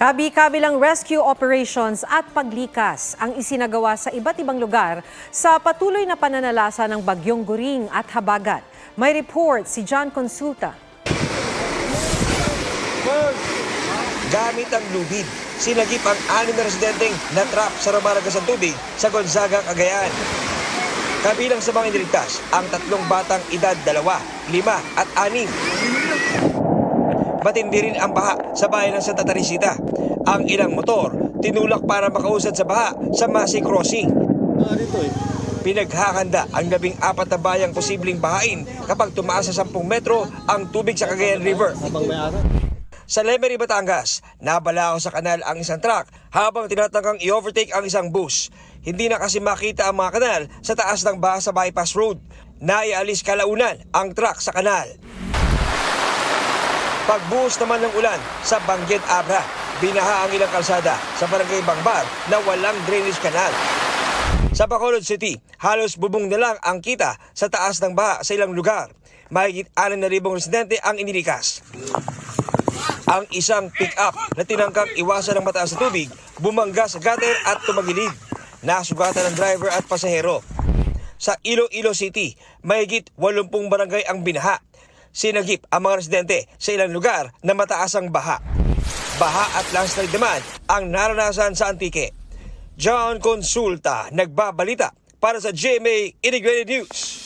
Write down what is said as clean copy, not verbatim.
Kabi-kabilang rescue operations at paglikas ang isinagawa sa iba't ibang lugar sa patuloy na pananalasa ng Bagyong Goring at Habagat. May report si John Consulta. Gamit ang lubid, sinagip ang 6 na residenteng na-trap sa rumaragas ng tubig sa Gonzaga, Cagayan. Kabilang sa mga iniligtas ang 3 batang edad 2, 5 at 6. Matindi rin ang baha sa bayan ng Santa Teresita. Ang ilang motor tinulak para makausad sa baha sa Masi Crossing. Pinaghahanda ang 14 na bayang posibleng bahain kapag tumaas sa 10 metro ang tubig sa Cagayan River. Sa Lemery, Batangas, nabalaho sa kanal ang isang truck habang tinatangkang i-overtake ang isang bus. Hindi na kasi makita ang mga kanal sa taas ng baha sa bypass road. Naialis kalaunan ang truck sa kanal. Pagbuhos naman ng ulan sa Bangged Abra, binaha ang ilang kalsada sa Barangay Bangbar na walang drainage canal. Sa Bacolod City, halos bubong na lang ang kita sa taas ng baha sa ilang lugar. Mahigit 6,000 residente ang inilikas. Ang isang pick-up na tinangkang iwasan ng mataas na tubig, bumangga sa gutter at tumagilid. Nasugatan ng driver at pasahero. Sa Iloilo City, mahigit 80 barangay ang binaha. Sinagip ang mga residente sa ilang lugar na mataas ang baha. Baha at landslide naman ang naranasan sa Antique. John Consulta, nagbabalita para sa GMA Integrated News.